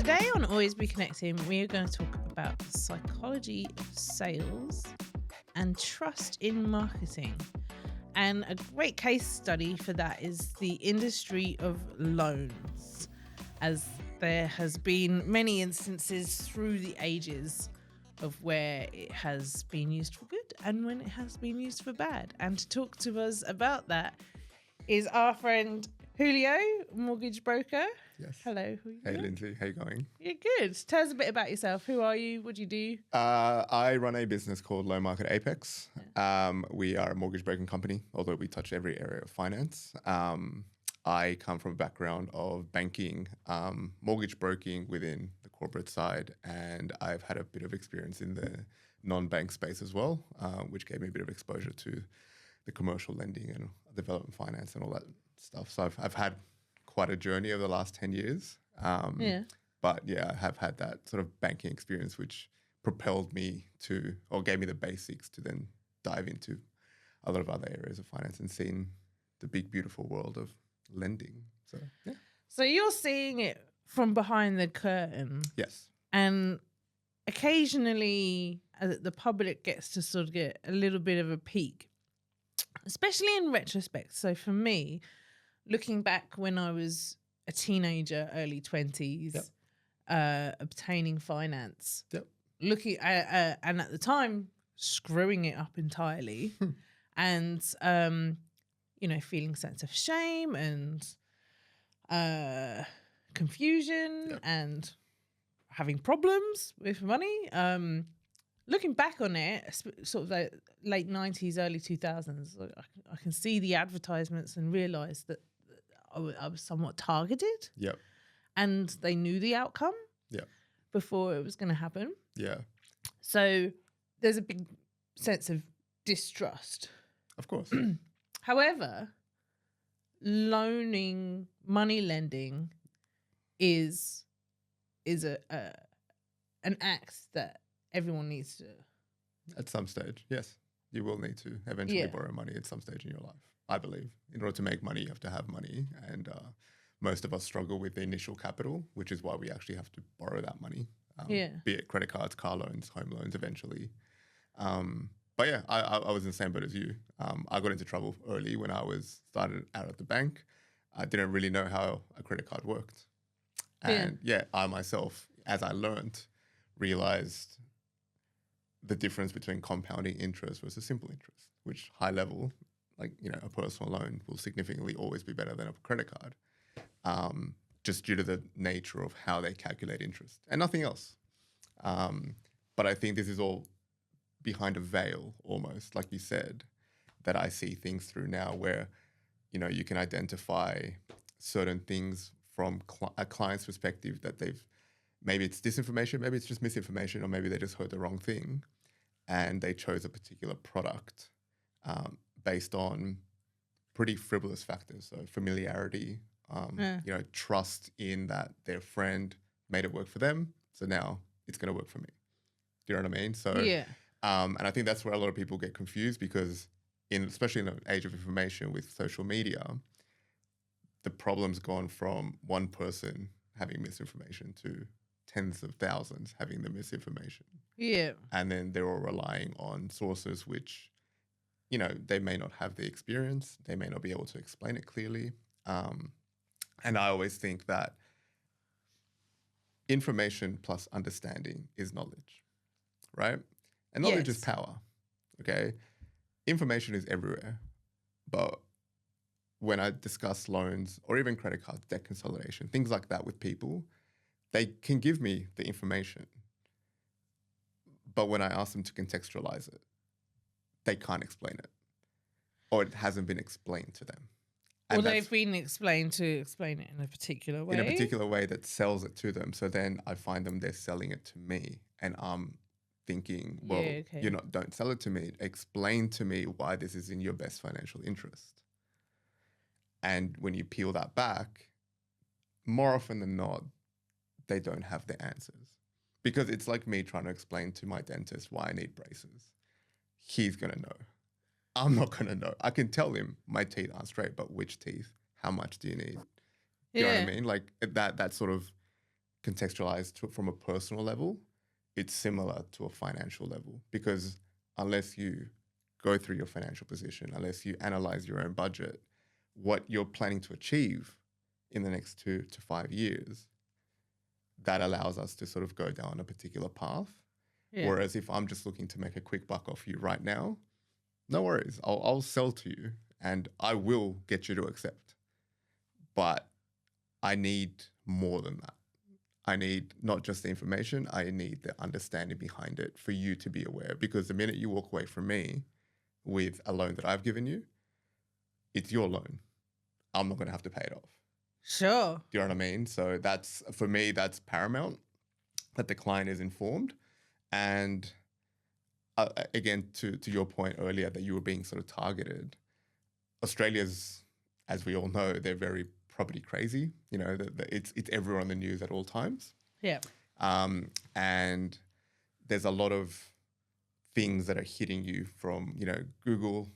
Today on Always Be Connecting, we are going to talk about the psychology of sales and trust in marketing. And a great case study for that is the industry of loans, as there has been many instances through the ages of where it has been used for good and when it has been used for bad. And to talk to us about that is our friend Julio, mortgage broker. Yes. Hello, Julio. Hey, Linsey. How you going? You're good. Tell us a bit about yourself. Who are you? What do you do? I run a business called Loan Market Apex. We are a mortgage broking company, although we touch every area of finance. I come from a background of banking, mortgage broking within the corporate side, and I've had a bit of experience in the non-bank space as well, which gave me a bit of exposure to the commercial lending and development finance and all that stuff. So I've had quite a journey over the last 10 years. But yeah, I have had that sort of banking experience, which propelled me to, or gave me the basics to then dive into a lot of other areas of finance and seeing the big, beautiful world of lending. So, yeah. So you're seeing it from behind the curtain. Yes. And occasionally the public gets to sort of get a little bit of a peek, especially in retrospect. So for me, looking back when I was a teenager, early 20s, obtaining finance, looking at, and at the time, screwing it up entirely and, feeling sense of shame and confusion and having problems with money. Looking back on it, sort of like late 90s, early 2000s, I can see the advertisements and realise that I was somewhat targeted. Yep. And they knew the outcome before it was going to happen. Yeah. So there's a big sense of distrust. Of course. However, money lending is an act that everyone needs to. At some stage, yes. You will need to eventually borrow money at some stage in your life, I believe. In order to make money, you have to have money. And most of us struggle with the initial capital, which is why we actually have to borrow that money, be it credit cards, car loans, home loans eventually. But yeah, I was in the same boat as you. I got into trouble early when I started out at the bank. I didn't really know how a credit card worked. And I myself, as I learned, realized the difference between compounding interest versus simple interest, which high level, like, a personal loan will significantly always be better than a credit card, just due to the nature of how they calculate interest and nothing else. But I think this is all behind a veil almost, like you said, that I see things through now where, you can identify certain things from a client's perspective that maybe it's disinformation, maybe it's just misinformation, or maybe they just heard the wrong thing and they chose a particular product based on pretty frivolous factors. So familiarity, trust in that their friend made it work for them. So now it's going to work for me. Do you know what I mean? So, and I think that's where a lot of people get confused because especially in the age of information with social media, the problem's gone from one person having misinformation to tens of thousands having the misinformation. Yeah. And then they're all relying on sources which, they may not have the experience. They may not be able to explain it clearly. And I always think that information plus understanding is knowledge, right? And knowledge is power, okay? Information is everywhere. But when I discuss loans or even credit cards, debt consolidation, things like that with people, they can give me the information. But when I ask them to contextualize it, they can't explain it. Or it hasn't been explained to them. Or they've been explained to explain it in a particular way. In a particular way that sells it to them. So then I find they're selling it to me. And I'm thinking, well, don't sell it to me. Explain to me why this is in your best financial interest. And when you peel that back, more often than not, they don't have the answers. Because it's like me trying to explain to my dentist why I need braces. He's going to know. I'm not going to know. I can tell him my teeth aren't straight, but which teeth? How much do you need? You know what I mean? Like that sort of contextualized from a personal level, it's similar to a financial level, because unless you go through your financial position, unless you analyze your own budget, what you're planning to achieve in the next 2 to 5 years, that allows us to sort of go down a particular path. Yeah. Whereas if I'm just looking to make a quick buck off you right now, no worries, I'll sell to you and I will get you to accept. But I need more than that. I need not just the information, I need the understanding behind it for you to be aware. Because the minute you walk away from me with a loan that I've given you, it's your loan. I'm not going to have to pay it off. Sure. Do you know what I mean? So that's, for me, that's paramount, that the client is informed. And again, to your point earlier that you were being sort of targeted, Australia's, as we all know, they're very property crazy. You know, it's everywhere on the news at all times. Yeah. And there's a lot of things that are hitting you from, you know, Google,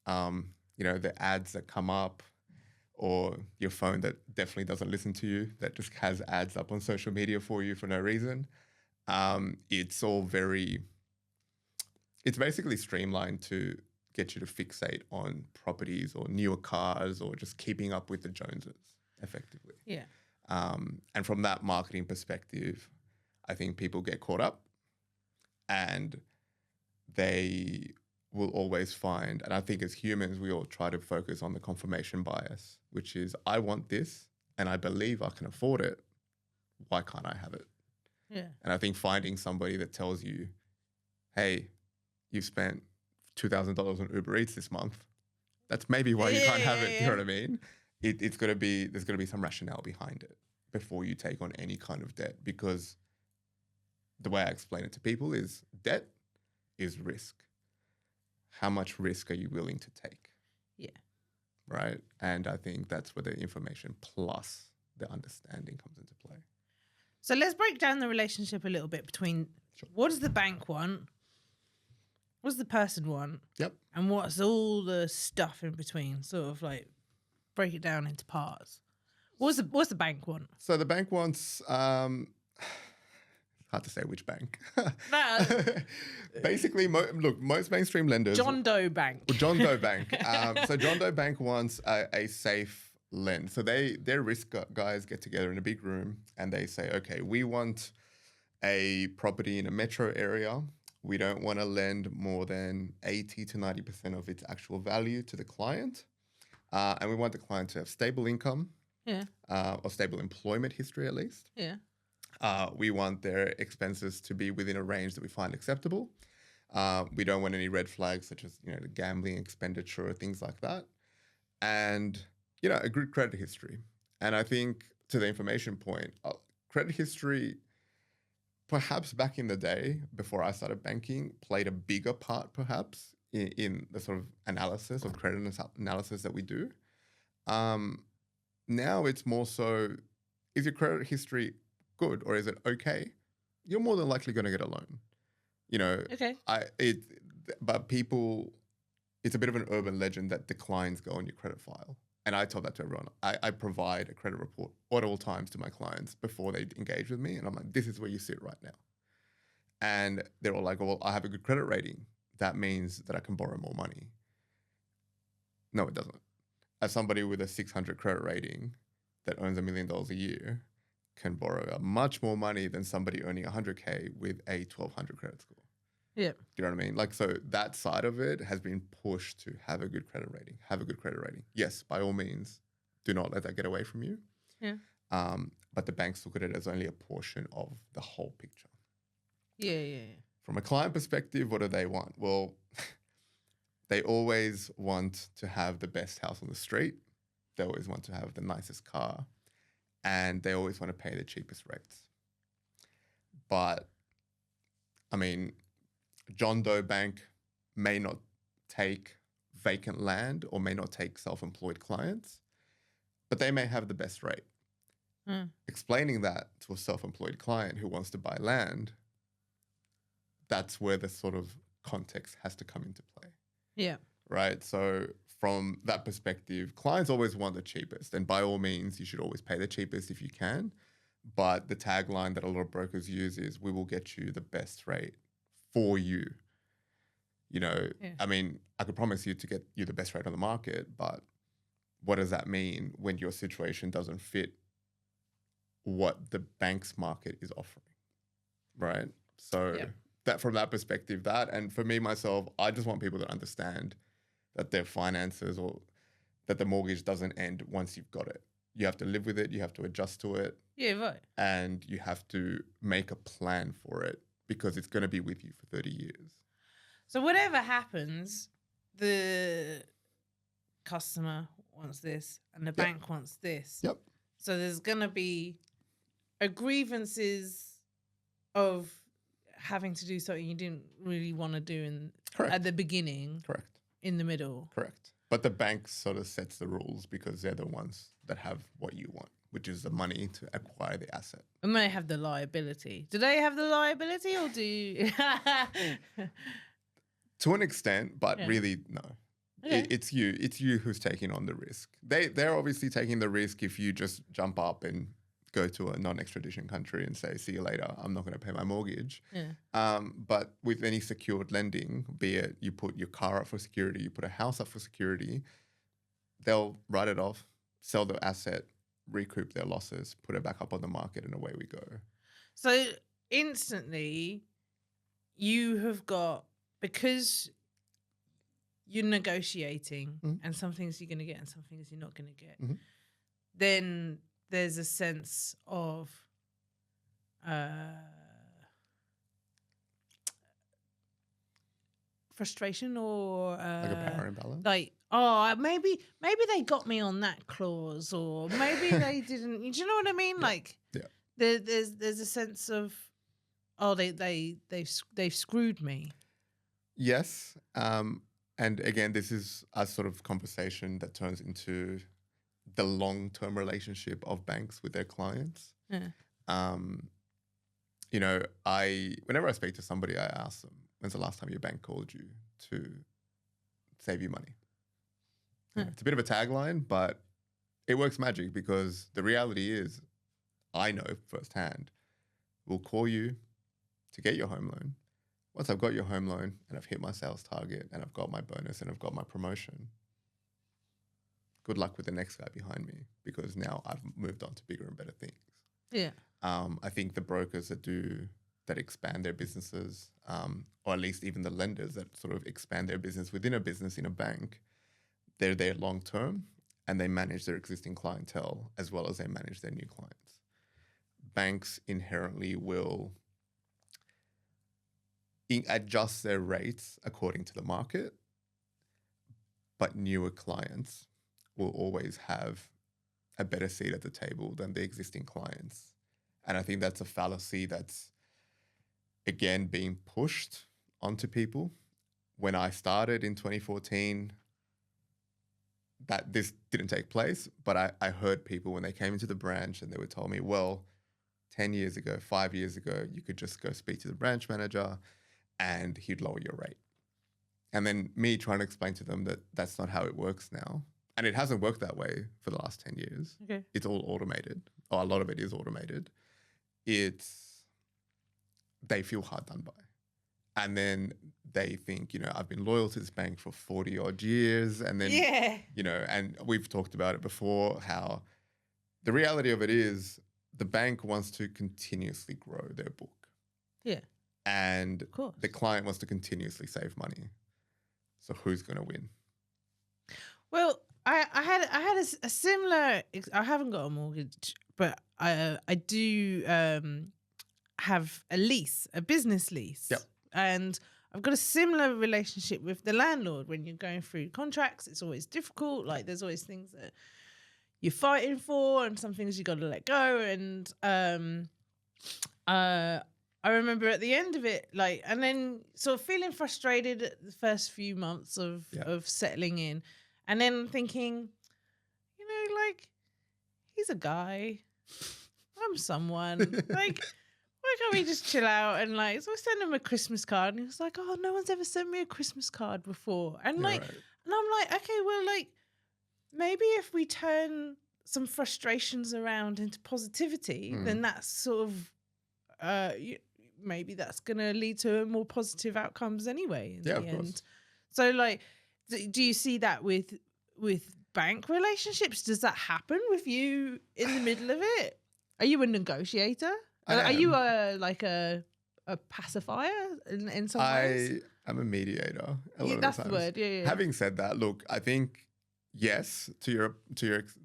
you know, the ads that come up, or your phone that definitely doesn't listen to you, that just has ads up on social media for you for no reason. It's all it's basically streamlined to get you to fixate on properties or newer cars or just keeping up with the Joneses, effectively. Yeah. And from that marketing perspective, I think people get caught up and they will always find, and I think as humans, we all try to focus on the confirmation bias, which is, I want this and I believe I can afford it. Why can't I have it? Yeah. And I think finding somebody that tells you, hey, you've spent $2,000 on Uber Eats this month, that's maybe why you can't have it. You know what I mean? There's got to be some rationale behind it before you take on any kind of debt, because the way I explain it to people is debt is risk. How much risk are you willing to take? Yeah. Right? And I think that's where the information plus the understanding comes into play. So let's break down the relationship a little bit between what does the bank want, what does the person want, yep, and what's all the stuff in between, sort of like break it down into parts. What's the bank want? So the bank wants... hard to say which bank. Basically, most mainstream lenders... John Doe Bank. Well, John Doe Bank. So John Doe Bank wants a safe lend. So their risk guys get together in a big room and they say, okay, we want a property in a metro area. We don't want to lend more than 80 to 90% of its actual value to the client. And we want the client to have stable income. Yeah. Or stable employment history, at least. Yeah. We want their expenses to be within a range that we find acceptable. We don't want any red flags such as, you know, the gambling expenditure or things like that. And, you know, a good credit history. And I think, to the information point, credit history, perhaps back in the day, before I started banking, played a bigger part perhaps in the sort of analysis or credit analysis that we do. Now it's more so, is your credit history good or is it okay? You're more than likely going to get a loan. You know, okay. But people, it's a bit of an urban legend that declines go on your credit file. And I tell that to everyone. I provide a credit report at all times to my clients before they engage with me. And I'm like, this is where you sit right now. And they're all like, well, I have a good credit rating. That means that I can borrow more money. No, it doesn't. As somebody with a 600 credit rating that earns $1 million a year can borrow much more money than somebody earning 100K with a 1,200 credit score. Yeah. Do you know what I mean? Like, so that side of it has been pushed to have a good credit rating. Have a good credit rating. Yes, by all means, do not let that get away from you. Yeah. But the banks look at it as only a portion of the whole picture. Yeah. From a client perspective, what do they want? Well, they always want to have the best house on the street. They always want to have the nicest car. And they always want to pay the cheapest rates. But, I mean, John Doe Bank may not take vacant land or may not take self-employed clients, but they may have the best rate. Explaining that to a self-employed client who wants to buy land, that's where the sort of context has to come into play. Yeah. Right? So from that perspective, clients always want the cheapest. And by all means, you should always pay the cheapest if you can. But the tagline that a lot of brokers use is, we will get you the best rate for you. You know, I mean, I could promise you to get you the best rate on the market, but what does that mean when your situation doesn't fit what the bank's market is offering, right? So that, from that perspective, and for me, myself, I just want people to understand that their finances, or that the mortgage doesn't end once you've got it. You have to live with it. You have to adjust to it. Yeah, right. And you have to make a plan for it, because it's going to be with you for 30 years. So whatever happens, the customer wants this and the bank wants this. Yep. So there's going to be grievances of having to do something you didn't really want to do at the beginning. Correct. In the middle. Correct. But the bank sort of sets the rules, because they're the ones that have what you want, which is the money to acquire the asset. And they have the liability. Do they have the liability, or do you? To an extent, but really, no. Okay. It's you who's taking on the risk. They're obviously taking the risk if you just jump up and go to a non-extradition country and say, see you later, I'm not going to pay my mortgage. But with any secured lending, be it you put your car up for security, you put a house up for security, they'll write it off, sell the asset, recoup their losses, put it back up on the market, and away we go. So instantly, you have got, because you're negotiating, and some things you're going to get and some things you're not going to get, then there's a sense of frustration, or like a power imbalance. Like, maybe they got me on that clause, or maybe they didn't. Do you know what I mean? Like, there's a sense of, they've screwed me. Yes. And again, this is a sort of conversation that turns into the long-term relationship of banks with their clients. You know, whenever I speak to somebody, I ask them, when's the last time your bank called you to save you money? It's a bit of a tagline, but it works magic, because the reality is, I know firsthand, we'll call you to get your home loan. Once I've got your home loan and I've hit my sales target and I've got my bonus and I've got my promotion, good luck with the next guy behind me, because now I've moved on to bigger and better things. Yeah. I think the brokers that expand their businesses, or at least even the lenders that sort of expand their business within a business in a bank, they're there long term, and they manage their existing clientele as well as they manage their new clients. Banks inherently will adjust their rates according to the market, but newer clients will always have a better seat at the table than the existing clients. And I think that's a fallacy that's, again, being pushed onto people. When I started in 2014, that this didn't take place, but I heard people when they came into the branch and they would tell me, well, 10 years ago, 5 years ago, you could just go speak to the branch manager and he'd lower your rate. And then me trying to explain to them that that's not how it works now. And it hasn't worked that way for the last 10 years. Okay. It's all automated, or a lot of it is automated. They feel hard done by. And then they think, you know, I've been loyal to this bank for 40 odd years. And then, you know, and we've talked about it before, how the reality of it is the bank wants to continuously grow their book. Yeah. And the client wants to continuously save money. So who's going to win? Well, I had a similar. I haven't got a mortgage, but I do have a lease, a business lease. Yep. And I've got a similar relationship with the landlord. When you're going through contracts, it's always difficult. Like, there's always things that you're fighting for, and some things you got to let go. And I remember at the end of it, like, and then sort of feeling frustrated at the first few months of settling in, and then thinking, you know, like, he's a guy, I'm someone, like, why can't we just chill out? And like, so I sent him a Christmas card, and he was like, oh, no one's ever sent me a Christmas card before. And like, and I'm like, okay, well, like, maybe if we turn some frustrations around into positivity, then that's sort of maybe that's going to lead to more positive outcomes anyway in the of end. course. So like, do you see that with bank relationships? Does that happen with you in the middle of it? Are you a negotiator? Are you a pacifier in some ways? I am a mediator a lot of That's the the times. word. Yeah. Having said that, look, I think yes, to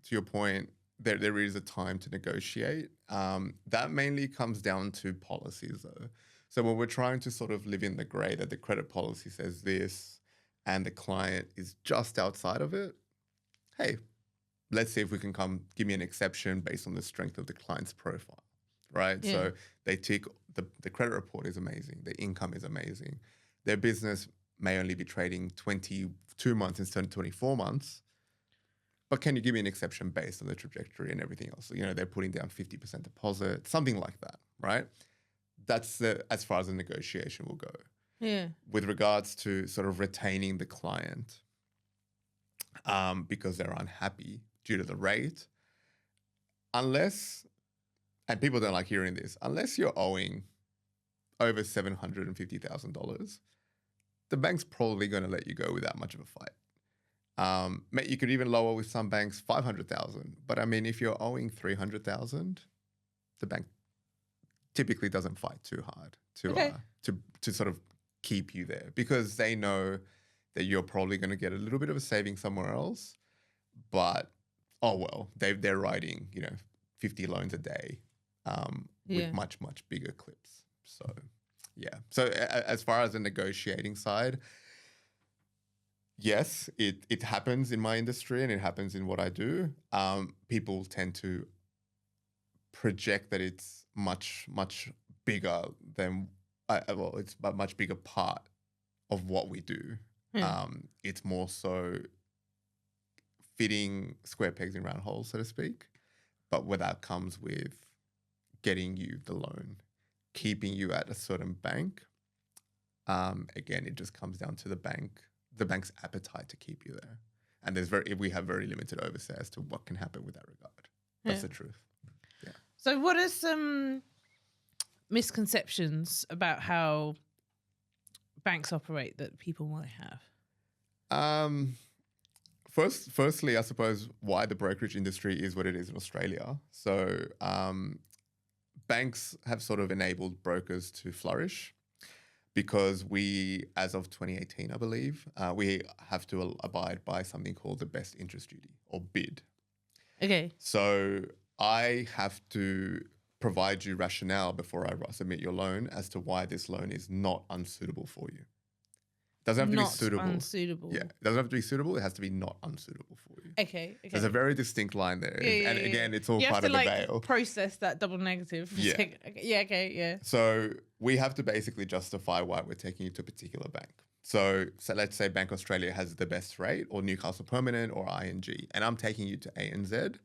your point, there is a time to negotiate. That mainly comes down to policies, though. So when we're trying to sort of live in the grey that the credit policy says this, and the client is just outside of it, hey, let's see if we can give me an exception based on the strength of the client's profile, right? Yeah. So they tick, the credit report is amazing, the income is amazing, their business may only be trading 22 months instead of 24 months, but can you give me an exception based on the trajectory and everything else? So, they're putting down 50% deposit, something like that, right? That's as far as the negotiation will go. Yeah. With regards to sort of retaining the client, because they're unhappy due to the rate, unless, and people don't like hearing this, unless you're owing over $750,000, the bank's probably going to let you go without much of a fight. You could even lower with some banks 500,000, but I mean, if you're owing 300,000, the bank typically doesn't fight too hard to sort of keep you there, because they know that you're probably going to get a little bit of a saving somewhere else, but they're writing 50 loans a day with much bigger clips. So as far as the negotiating side, yes, it happens in my industry and it happens in what I do. People tend to project that it's much bigger than it's a much bigger part of what we do. It's more so fitting square pegs in round holes, so to speak, but where that comes with getting you the loan, keeping you at a certain bank. Again, it just comes down to the bank's appetite to keep you there, and we have very limited oversight as to what can happen with that regard. That's the truth. Yeah. So, what are some misconceptions about how banks operate that people might have? Firstly, I suppose why the brokerage industry is what it is in Australia. So banks have sort of enabled brokers to flourish because we, as of 2018, I believe, we have to abide by something called the best interest duty, or BID. Okay. So I have to provide you rationale before I submit your loan as to why this loan is not unsuitable for you. Doesn't have to be suitable. Unsuitable. Yeah, it doesn't have to be suitable. It has to be not unsuitable for you. Okay. There's a very distinct line there, and again, it's all part of the veil. Process that double negative. Yeah. So we have to basically justify why we're taking you to a particular bank. So let's say Bank Australia has the best rate, or Newcastle Permanent, or ING, and I'm taking you to ANZ.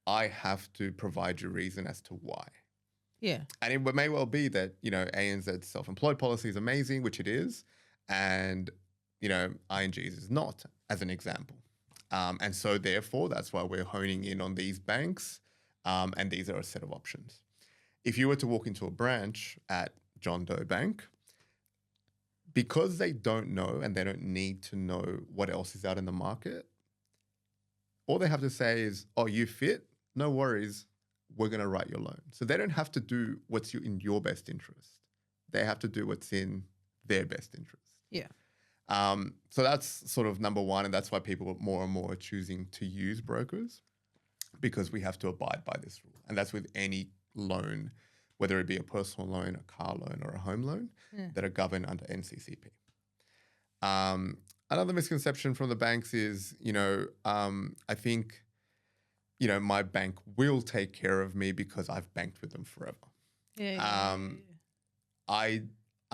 I have to provide you reason as to why. Yeah. And it may well be that ANZ's self-employed policy is amazing, which it is. And, ING's is not, as an example. And so therefore, that's why we're honing in on these banks. And these are a set of options. If you were to walk into a branch at John Doe Bank, because they don't know and they don't need to know what else is out in the market, all they have to say is, oh, you fit? No worries. We're going to write your loan. So they don't have to do what's in your best interest. They have to do what's in their best interest. Yeah. So that's sort of number one, and that's why people more and more are choosing to use brokers, because we have to abide by this rule. And that's with any loan, whether it be a personal loan, a car loan, or a home loan, that are governed under NCCP. Another misconception from the banks is, I think, my bank will take care of me because I've banked with them forever.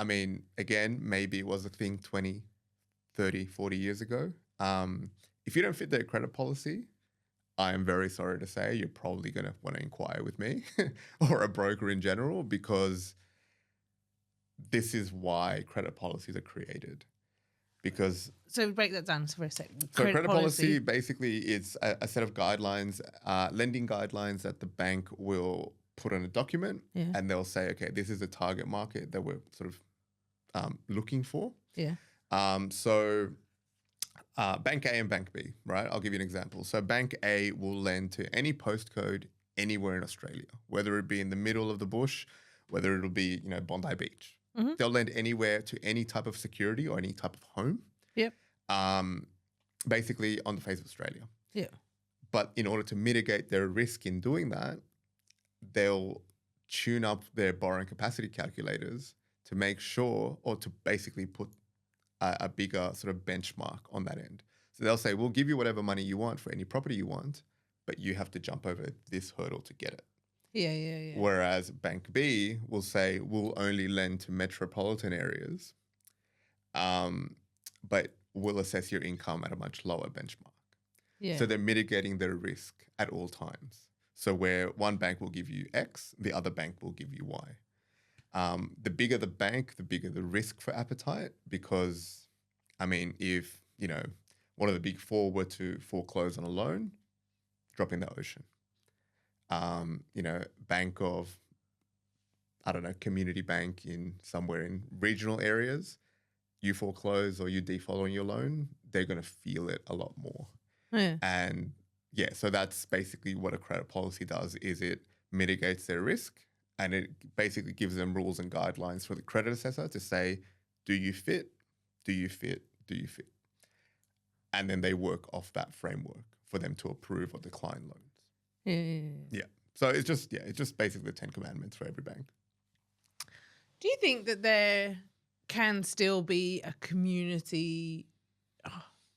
I mean, again, maybe it was a thing 20, 30, 40 years ago. If you don't fit their credit policy, I am very sorry to say you're probably going to want to inquire with me or a broker in general, because this is why credit policies are created. because So break that down for a second. so credit policy basically is a set of guidelines, lending guidelines that the bank will put on a document, and they'll say, okay, this is the target market that we're sort of looking for. Yeah. So Bank A and Bank B, right? I'll give you an example. So Bank A will lend to any postcode anywhere in Australia, whether it be in the middle of the bush, whether it'll be, Bondi Beach. Mm-hmm. They'll lend anywhere to any type of security or any type of home. Yep. Basically on the face of Australia. Yeah. But in order to mitigate their risk in doing that, they'll tune up their borrowing capacity calculators to make sure, or to basically put a bigger sort of benchmark on that end. So they'll say, we'll give you whatever money you want for any property you want, but you have to jump over this hurdle to get it. Yeah. Whereas Bank B will say, we'll only lend to metropolitan areas, but we'll assess your income at a much lower benchmark. Yeah. So they're mitigating their risk at all times. So where one bank will give you X, the other bank will give you Y. The bigger the bank, the bigger the risk for appetite, because, if, one of the big four were to foreclose on a loan, drop in the ocean. Bank of, community bank in somewhere in regional areas, you foreclose or you default on your loan, they're going to feel it a lot more. Yeah. And so that's basically what a credit policy does, is it mitigates their risk, and it basically gives them rules and guidelines for the credit assessor to say, do you fit? Do you fit? Do you fit? And then they work off that framework for them to approve or decline loans. Yeah. So it's just basically the 10 commandments for every bank. Do you think that there can still be a community?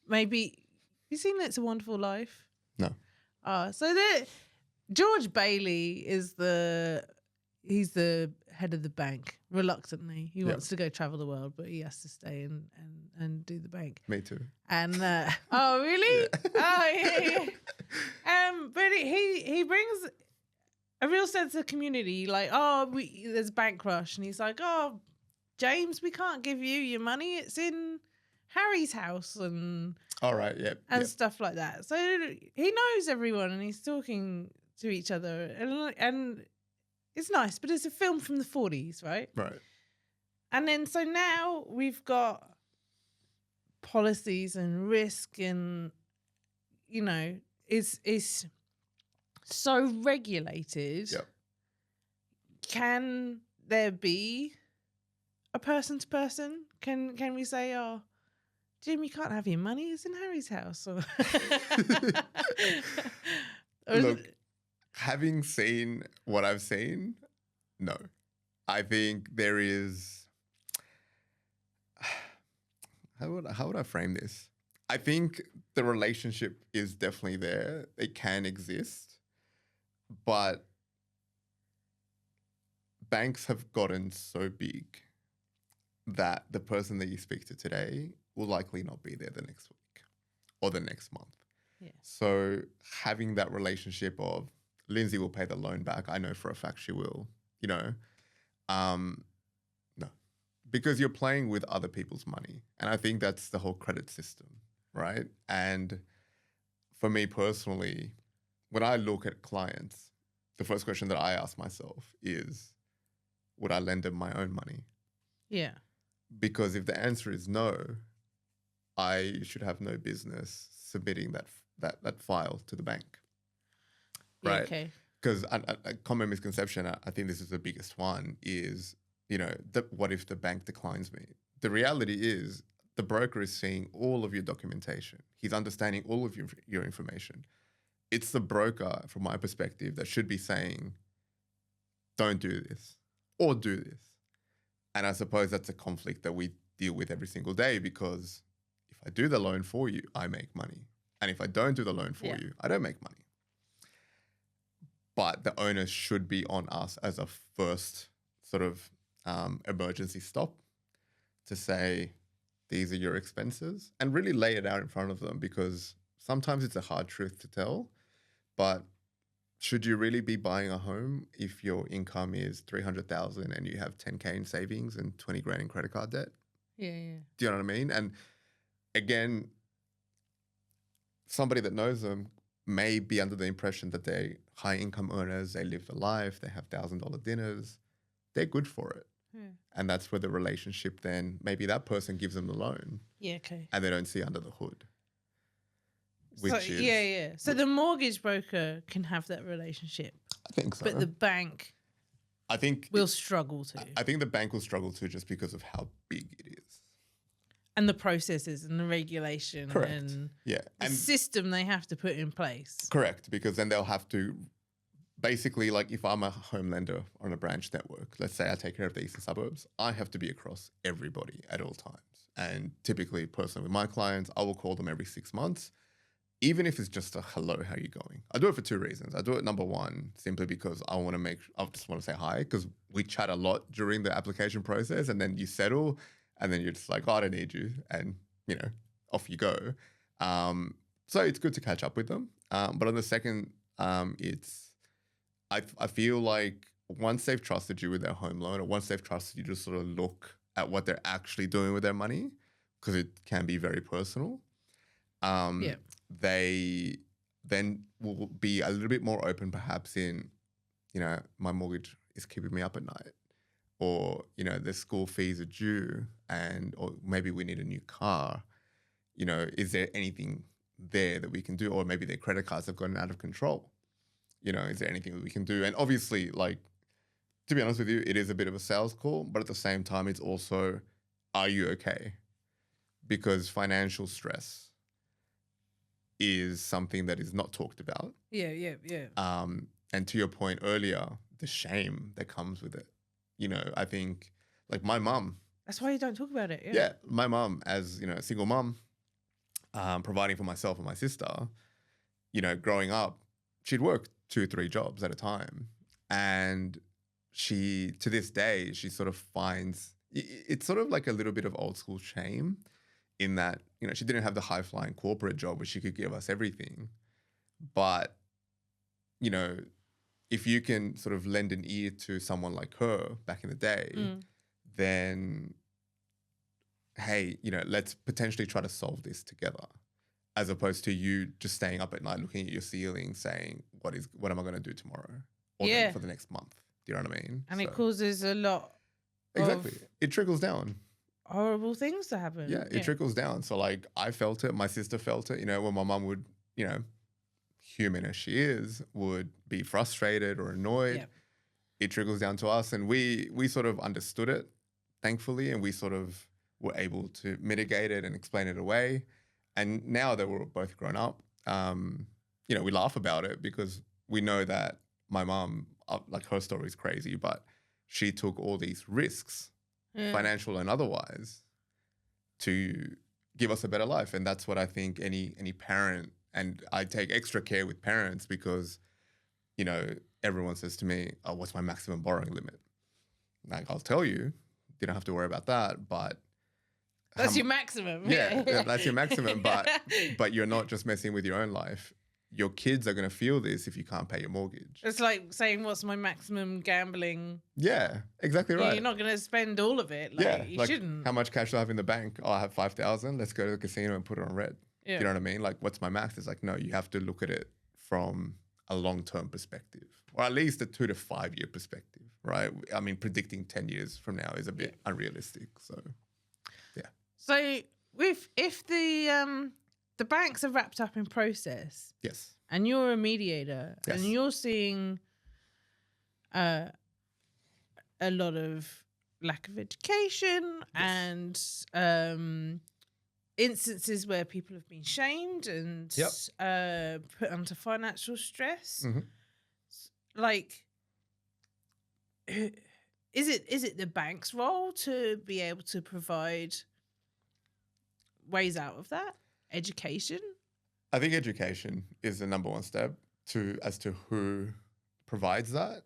Maybe you seen It's a Wonderful Life? No. So George Bailey is he's the head of the bank. Reluctantly, he wants to go travel the world, but he has to stay and do the bank. Me too. And oh really? Yeah. But he brings a real sense of community. Like, there's bank rush, and he's like, James, we can't give you your money. It's in Harry's house, and all right, and stuff like that. So he knows everyone, and he's talking to each other, and it's nice. But it's a film from the 40s, right? Right. And then so now we've got policies and risk, and is so regulated. Yep. Can there be a person to person? Can we say, Jim, you can't have your money, it's in Harry's house? Look, having seen what I've seen, no. I think there is... How would I frame this? I think the relationship is definitely there. It can exist. But banks have gotten so big that the person that you speak to today will likely not be there the next week or the next month. Yeah. So having that relationship of Linsey will pay the loan back, I know for a fact she will, no. Because you're playing with other people's money. And I think that's the whole credit system, right? And for me personally, when I look at clients, the first question that I ask myself is, would I lend them my own money? Yeah. Because if the answer is no, I should have no business submitting that file to the bank. Right? Yeah, okay. Because a common misconception, I think this is the biggest one, is, what if the bank declines me? The reality is the broker is seeing all of your documentation. He's understanding all of your information. It's the broker, from my perspective, that should be saying, don't do this or do this. And I suppose that's a conflict that we deal with every single day, because if I do the loan for you, I make money. And if I don't do the loan for you, I don't make money. But the onus should be on us as a first sort of emergency stop to say, these are your expenses, and really lay it out in front of them, because sometimes it's a hard truth to tell. But should you really be buying a home if your income is 300,000 and you have 10K in savings and 20 grand in credit card debt? Yeah. Do you know what I mean? And again, somebody that knows them may be under the impression that they're high income earners, they live the life, they have $1,000 dinners, they're good for it. And that's where the relationship then, maybe that person gives them the loan. Yeah, okay. And they don't see under the hood. So the mortgage broker can have that relationship. I think so. But the bank will struggle to. I think the bank will struggle to just because of how big it is. And the processes and the regulation. Correct. And the system they have to put in place. Correct, because then they'll have to basically, like if I'm a home lender on a branch network, let's say I take care of the eastern suburbs, I have to be across everybody at all times. And typically, personally with my clients, I will call them every 6 months, even if it's just a hello, how you going? I do it for 2 reasons. I do it, number one, simply because I just want to say hi, because we chat a lot during the application process, and then you settle, and then you're just like, oh, I don't need you. And, off you go. So it's good to catch up with them. But on the second, I feel like once they've trusted you with their home loan, or once they've trusted you to sort of look at what they're actually doing with their money, because it can be very personal, they then will be a little bit more open perhaps in, my mortgage is keeping me up at night, or, the school fees are due, or maybe we need a new car. Is there anything there that we can do? Or maybe their credit cards have gotten out of control. Is there anything that we can do? And obviously, to be honest with you, it is a bit of a sales call, but at the same time, it's also, are you okay? Because financial stress is something that is not talked about. Yeah. And to your point earlier, the shame that comes with it. I think, like my mum. That's why you don't talk about it. Yeah, my mum, as, a single mum, providing for myself and my sister, growing up, she'd work 2-3 jobs at a time. And she, to this day, she sort of finds, it's sort of like a little bit of old school shame in that, she didn't have the high flying corporate job where she could give us everything. But, if you can sort of lend an ear to someone like her back in the day, then, hey, let's potentially try to solve this together. As opposed to you just staying up at night looking at your ceiling saying, what am I going to do tomorrow? Or for the next month. Do you know what I mean? And it causes a lot Exactly. It trickles down. Horrible things to happen. Yeah, it trickles down. So I felt it, my sister felt it, when my mum would, human as she is, would be frustrated or annoyed. Yep. It trickles down to us, and we sort of understood it, thankfully, and we sort of were able to mitigate it and explain it away. And now that we're both grown up, we laugh about it because we know that my mum, her story is crazy, but she took all these risks, financial and otherwise, to give us a better life. And that's what I think any parent, and I take extra care with parents because, everyone says to me, oh, what's my maximum borrowing limit? I'll tell you don't have to worry about that, but that's your maximum. Yeah, that's your maximum. But you're not just messing with your own life. Your kids are going to feel this if you can't pay your mortgage. It's like saying, what's my maximum gambling? Yeah, exactly right. You're not going to spend all of it. You shouldn't. How much cash do I have in the bank? Oh, I have 5,000. Let's go to the casino and put it on red. Yeah. You know what I mean? What's my max? It's no, you have to look at it from a long-term perspective, or at least a 2 to 5 year perspective, right? I mean, predicting 10 years from now is a bit unrealistic. So, yeah. So if the banks are wrapped up in process, yes, and you're a mediator, yes, and you're seeing a lot of lack of education, yes, and instances where people have been shamed and put under financial stress. Mm-hmm. Is it the bank's role to be able to provide ways out of that? Education? I think education is the number one step as to who provides that.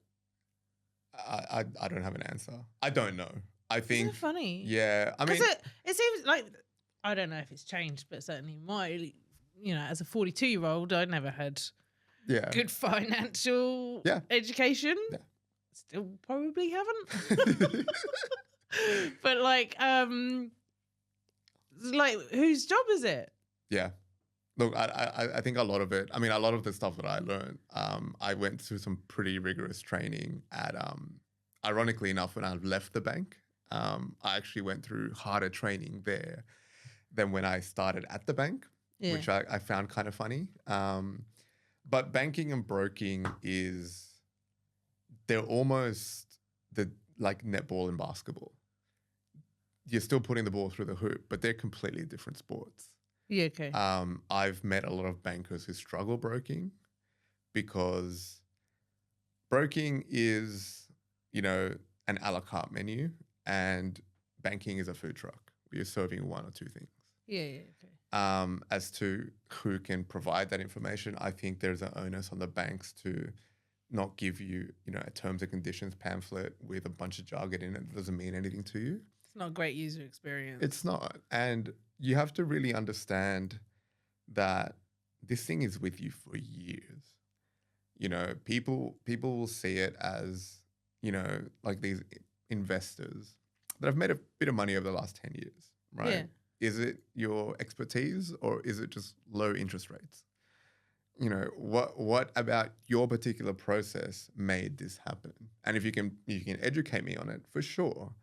I don't have an answer. I don't know. I think. Isn't it funny? Yeah. I mean, it seems like, I don't know if it's changed, but certainly as a 42-year-old, I never had good financial education. Yeah. Still probably haven't. But Like, whose job is it? Yeah. Look, I think a lot of it, I mean, a lot of the stuff that I learned, I went through some pretty rigorous training at, ironically enough, when I left the bank, I actually went through harder training there than when I started at the bank, which I found kind of funny. But banking and broking they're almost like netball and basketball. You're still putting the ball through the hoop, but they're completely different sports. Yeah, okay. I've met a lot of bankers who struggle broking because broking is, an a la carte menu, and banking is a food truck where you're serving one or two things. Yeah, okay. As to who can provide that information, I think there's an onus on the banks to not give you, a terms and conditions pamphlet with a bunch of jargon in it that doesn't mean anything to you. It's not a great user experience. It's not. And you have to really understand that this thing is with you for years. People will see it as, like these investors that have made a bit of money over the last 10 years, right? Yeah. Is it your expertise or is it just low interest rates? What about your particular process made this happen? And if you can educate me on it, for sure.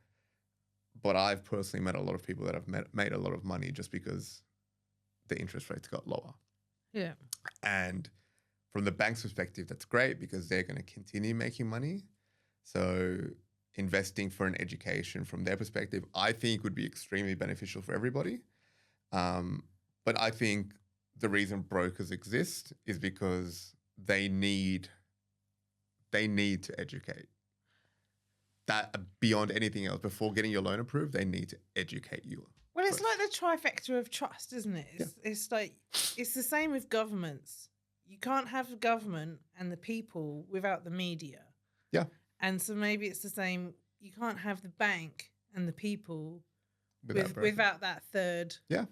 But I've personally met a lot of people that have made a lot of money just because the interest rates got lower. Yeah. And from the bank's perspective, that's great because they're going to continue making money. So investing for an education from their perspective, I think would be extremely beneficial for everybody. But I think the reason brokers exist is because they need to educate. That beyond anything else, before getting your loan approved, they need to educate you. Well, it's like the trifecta of trust, isn't it? It's like, it's the same with governments. You can't have the government and the people without the media. Yeah. And so maybe it's the same. You can't have the bank and the people without that third. Yeah.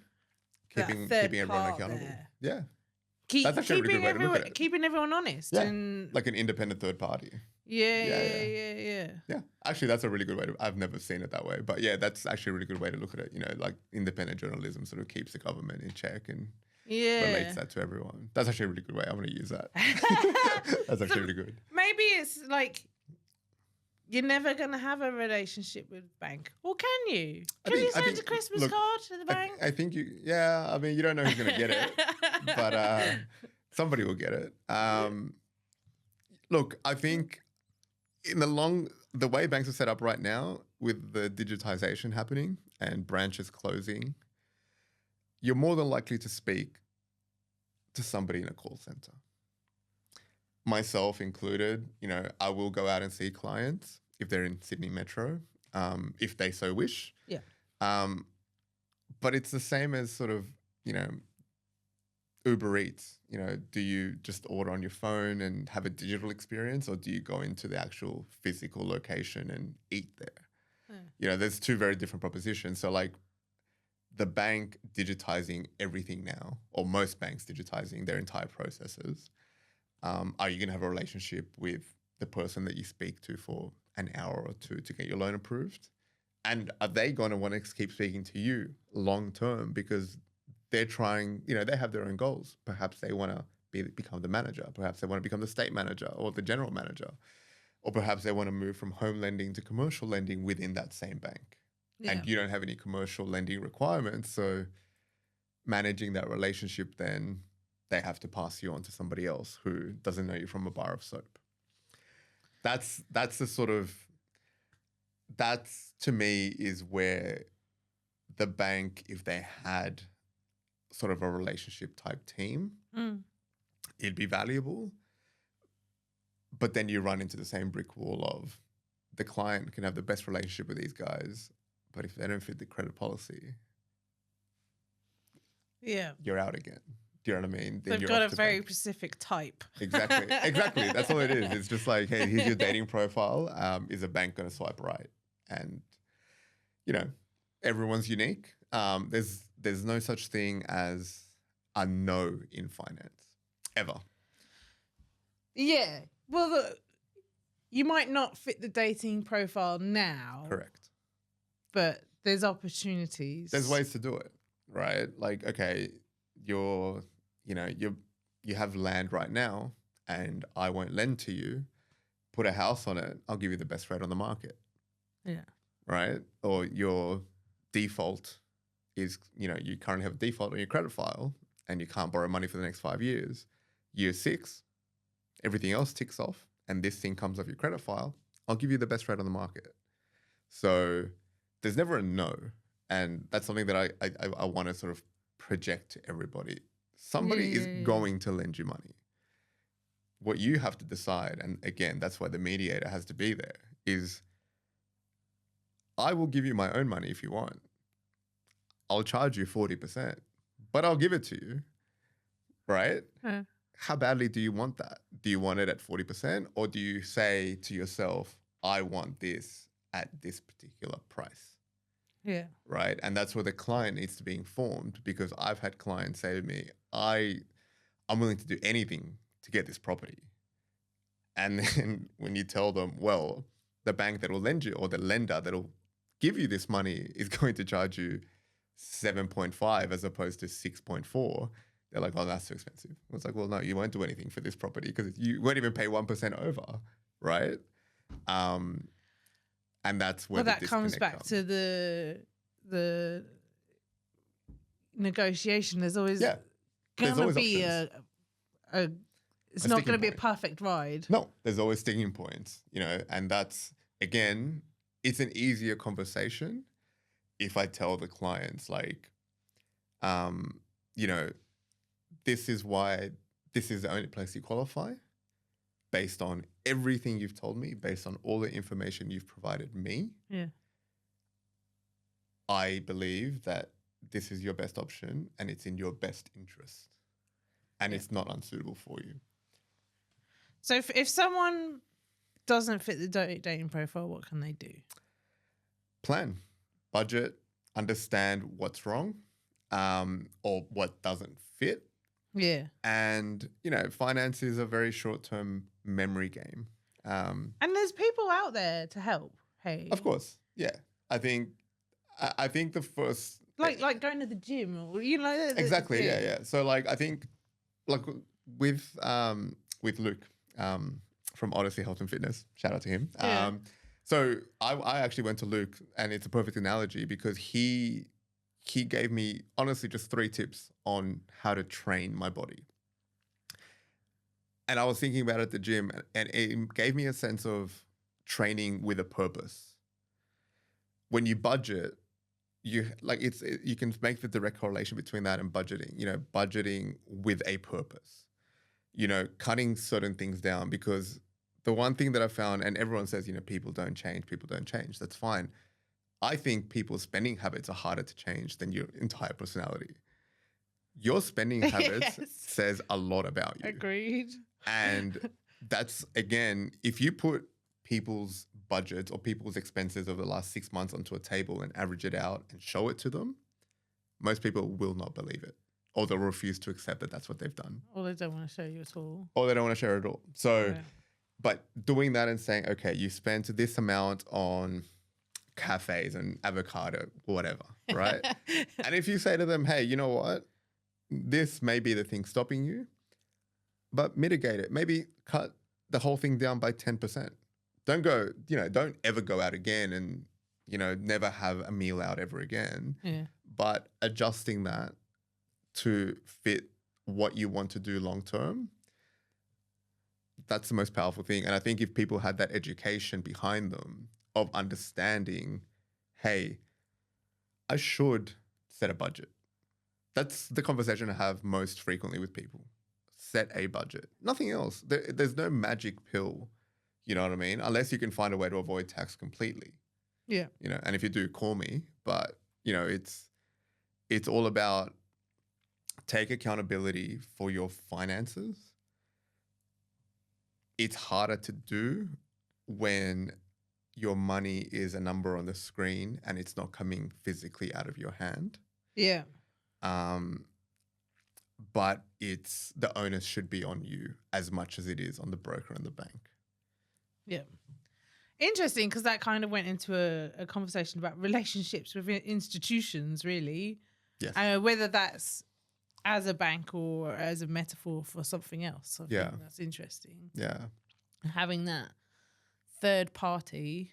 Keeping everyone accountable. There. Yeah. That's actually a really good way to look at it. Keeping everyone honest. Yeah. And like an independent third party. Yeah. Actually, that's a really good way I've never seen it that way. But yeah, that's actually a really good way to look at it. Like independent journalism sort of keeps the government in check and relates that to everyone. That's actually a really good way. I'm going to use that. That's actually really good. Maybe it's like you're never going to have a relationship with the bank. Or can you? Can you send a Christmas card to the bank? I think you don't know who's going to get it. But somebody will get it. Look, I think the way banks are set up right now with the digitization happening and branches closing, you're more than likely to speak to somebody in a call center. Myself included, I will go out and see clients if they're in Sydney Metro, if they so wish. Yeah. But it's the same as sort of, Uber Eats. Do you just order on your phone and have a digital experience, or do you go into the actual physical location and eat there? There's two very different propositions. So like the bank digitizing everything now, or most banks digitizing their entire processes. Are you going to have a relationship with the person that you speak to for an hour or two to get your loan approved? And are they going to want to keep speaking to you long term because they're trying, they have their own goals. Perhaps they want to become the manager. Perhaps they want to become the state manager or the general manager. Or perhaps they want to move from home lending to commercial lending within that same bank. Yeah. And you don't have any commercial lending requirements. So managing that relationship, then they have to pass you on to somebody else who doesn't know you from a bar of soap. That's the sort of, that's to me is where the bank, if they had sort of a relationship type team, it'd be valuable. But then you run into the same brick wall of the client can have the best relationship with these guys, but if they don't fit the credit policy, you're out again. Do you know what I mean? They've got a very specific type. Exactly. That's all it is. It's just like, hey, here's your dating profile. Is a bank going to swipe right? And, everyone's unique. There's no such thing as a no in finance, ever. Yeah. Well, you might not fit the dating profile now. Correct. But there's opportunities. There's ways to do it. right? Like, okay, you're, you have land right now and I won't lend to you. Put a house on it. I'll give you the best rate on the market. Yeah. Right? Or your default is, you currently have a default on your credit file and you can't borrow money for the next 5 years. Year 6, everything else ticks off and this thing comes off your credit file. I'll give you the best rate on the market. So there's never a no. And that's something that I want to sort of project to everybody. Somebody is going to lend you money. What you have to decide, and again, that's why the mediator has to be there, is I will give you my own money if you want. I'll charge you 40%, but I'll give it to you, right? Huh. How badly do you want that? Do you want it at 40%, or do you say to yourself, I want this at this particular price? Yeah. Right? And that's where the client needs to be informed, because I've had clients say to me, I'm willing to do anything to get this property. And then when you tell them, well, the bank that will lend you or the lender that will give you this money is going to charge you 7.5 as opposed to 6.4, they're like, oh, that's too expensive. It's like, well, no, you won't do anything for this property because you won't even pay 1% over, right? And that's where that comes back to the negotiation. There's always gonna be it's not going to be a perfect ride. No, there's always sticking points, and that's, again, it's an easier conversation if I tell the clients, like, this is why this is the only place you qualify based on everything you've told me, based on all the information you've provided me. Yeah. I believe that this is your best option and it's in your best interest and it's not unsuitable for you. So if someone doesn't fit the dating profile, what can they do? Plan, budget, understand what's wrong, or what doesn't fit. Yeah. And, finance is a very short-term memory game. And there's people out there to help. Hey. Of course. Yeah. I think the first... Like going to the gym or, Exactly. Yeah. So, like, I think, like, with Luke, from Odyssey Health and Fitness, shout out to him. Yeah. So I actually went to Luke, and it's a perfect analogy because he gave me, honestly, just 3 tips on how to train my body. And I was thinking about it at the gym, and it gave me a sense of training with a purpose. When you budget, you can make the direct correlation between that and budgeting, budgeting with a purpose, cutting certain things down, because the one thing that I found, and everyone says, people don't change. That's fine. I think people's spending habits are harder to change than your entire personality. Your spending habits says a lot about you. Agreed. And that's, again, if you put people's budgets or people's expenses over the last 6 months onto a table and average it out and show it to them, most people will not believe it, or they'll refuse to accept that that's what they've done. Or they don't want to show you at all. Or they don't want to share it at all. So, but doing that and saying, okay, you spent this amount on cafes and avocado, whatever, right? And if you say to them, hey, you know what? This may be the thing stopping you, but mitigate it. Maybe cut the whole thing down by 10%. Don't go, don't ever go out again and, never have a meal out ever again. Yeah. But adjusting that to fit what you want to do long term, that's the most powerful thing. And I think if people had that education behind them of understanding, hey, I should set a budget. That's the conversation I have most frequently with people. Set a budget. Nothing else. There's no magic pill, you know what I mean? Unless you can find a way to avoid tax completely. Yeah. And if you do, call me. But, it's all about take accountability for your finances. It's harder to do when your money is a number on the screen and it's not coming physically out of your hand. Yeah. But the onus should be on you as much as it is on the broker and the bank. Yeah. Interesting, because that kind of went into a conversation about relationships with institutions, really. Yes. Whether that's as a bank or as a metaphor for something else. I think that's interesting. Yeah. Having that third party.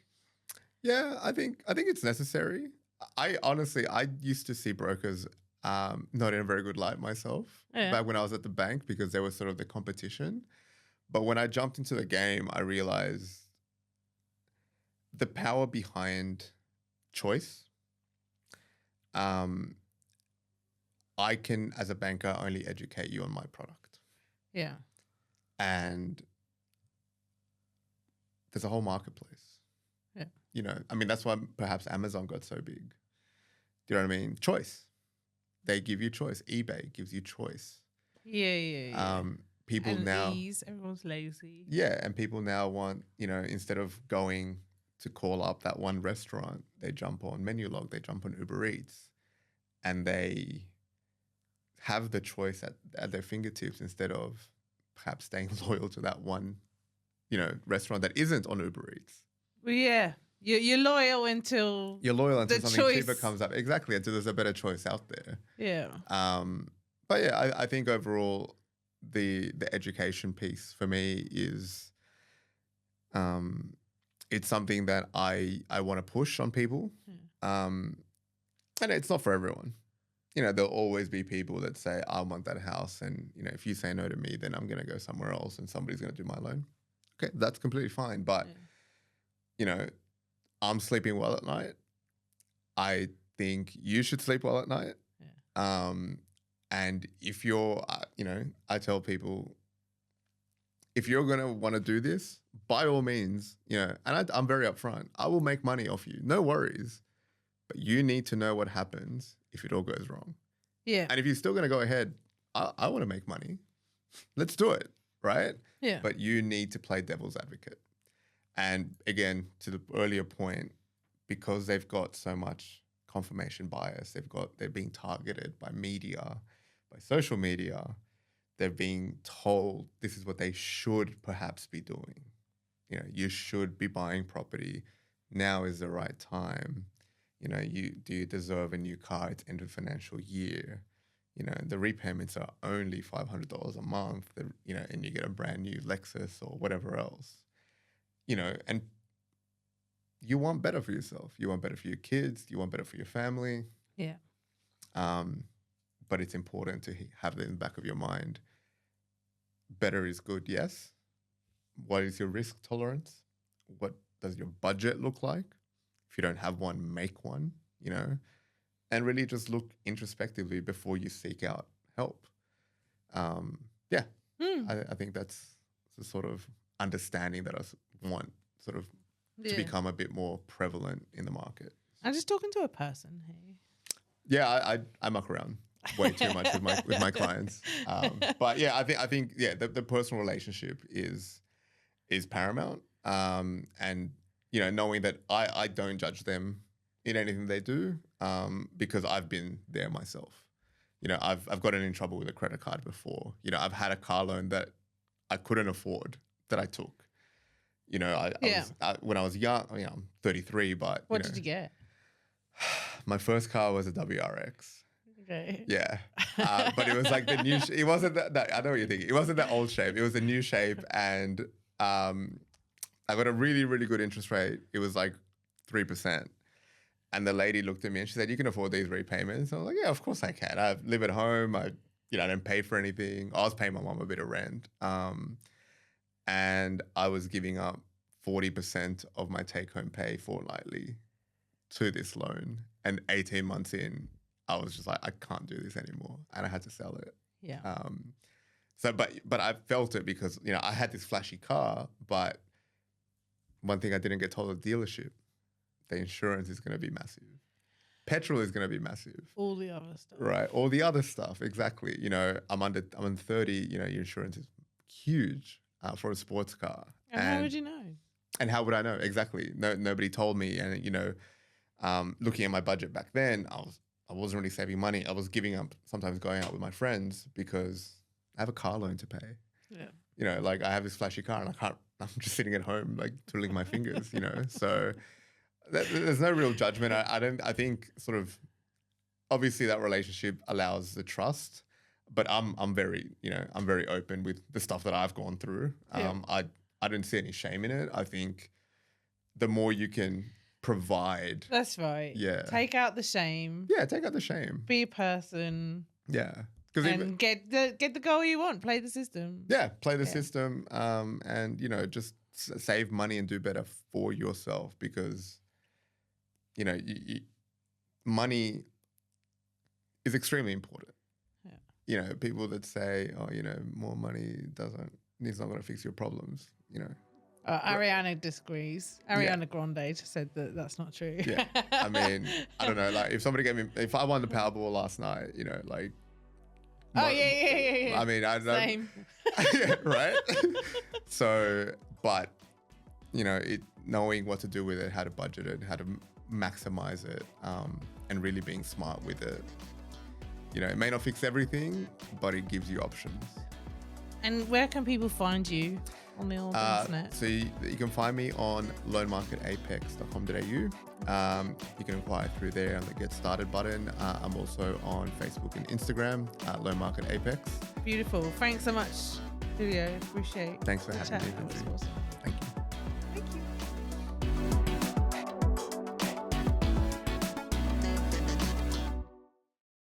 Yeah, I think it's necessary. I used to see brokers not in a very good light myself back when I was at the bank because they were sort of the competition. But when I jumped into the game, I realized the power behind choice. I can, as a banker, only educate you on my product. Yeah. And there's a whole marketplace. Yeah. You know, I mean, that's why perhaps Amazon got so big. Do you know what I mean? Choice. They give you choice. eBay gives you choice. Yeah. People and now. ease. Everyone's lazy. Yeah. And people now want, you know, instead of going to call up that one restaurant, they jump on Menulog, they jump on Uber Eats, and they have the choice at their fingertips instead of perhaps staying loyal to that one, you know, restaurant that isn't on Uber Eats. Well, yeah. You're loyal until something cheaper comes up. Exactly, until there's a better choice out there. Yeah. But yeah, I think overall the education piece for me is it's something that I want to push on people. And it's not for everyone. You know, there'll always be people that say, I want that house. And, you know, if you say no to me, then I'm going to go somewhere else and somebody's going to do my loan. Okay, that's completely fine. But, you know, I'm sleeping well at night. I think you should sleep well at night. Yeah. And if you're, you know, I tell people, if you're going to want to do this, by all means, you know, and I'm very upfront, I will make money off you. No worries. But you need to know what happens if it all goes wrong. Yeah. And if you're still going to go ahead, I want to make money. Let's do it, right? Yeah. But you need to play devil's advocate. And again, to the earlier point, because they've got so much confirmation bias, they're being targeted by media, by social media, they're being told this is what they should perhaps be doing. You know, you should be buying property. Now is the right time. You know, do you deserve a new car? It's end of financial year. You know, the repayments are only $500 a month. You know, and you get a brand new Lexus or whatever else. You know, and you want better for yourself. You want better for your kids. You want better for your family. Yeah. But it's important to have that in the back of your mind. Better is good, yes. What is your risk tolerance? What does your budget look like? If you don't have one, make one, you know, and really just look introspectively before you seek out help. I think that's the sort of understanding that I want sort of to become a bit more prevalent in the market. I'm just talking to a person. Hey. Yeah, I muck around way too much with my clients. But yeah, I think the personal relationship is paramount. And you know, knowing that I don't judge them in anything they do, because I've been there myself. You know, I've gotten in trouble with a credit card before. You know, I've had a car loan that I couldn't afford that I took. You know, when I was young, you know, I'm 33, but what did you get? My first car was a WRX. Okay. Yeah, but it was like the new. It wasn't that. I know what you're thinking. It wasn't that old shape. It was a new shape, and I got a really, really good interest rate. It was like 3%. And the lady looked at me and she said, "You can afford these repayments." I was like, "Yeah, of course I can. I live at home. I don't pay for anything." I was paying my mom a bit of rent, and I was giving up 40% of my take-home pay fortnightly to this loan. And 18 months in, I was just like, I can't do this anymore, and I had to sell it. Yeah. So, but I felt it because I had this flashy car, but one thing I didn't get told at the dealership, the insurance is going to be massive. Petrol is going to be massive. All the other stuff. Right. All the other stuff. Exactly. I'm under 30, your insurance is huge for a sports car. And how would you know? And how would I know? Exactly. Nobody told me. And, looking at my budget back then, I wasn't really saving money. I was giving up sometimes going out with my friends because I have a car loan to pay. Yeah. Like I have this flashy car and I'm just sitting at home, like twiddling my fingers, So there's no real judgment. I think sort of obviously that relationship allows the trust, but I'm very, I'm very open with the stuff that I've gone through. I don't see any shame in it. I think the more you can provide. That's right. Yeah. Take out the shame. Yeah, take out the shame. Be a person. Yeah. And get the goal you want. Play the system. Yeah, play the system, and just save money and do better for yourself, because money is extremely important. Yeah. People that say, oh, more money it's not going to fix your problems. Ariana disagrees. Ariana Grande said that that's not true. Yeah, I mean, I don't know. Like, if I won the Powerball last night, yeah. I mean, I don't. Same. Yeah, right. So, but knowing what to do with it, how to budget it, how to maximize it, and really being smart with it. It may not fix everything, but it gives you options. And where can people find you on the old internet? So you can find me on loanmarketapex.com.au. You can inquire through there on the Get Started button. I'm also on Facebook and Instagram, Loan Market Apex. Beautiful. Thanks so much, Julio. Appreciate it. Thanks for having me. That was awesome.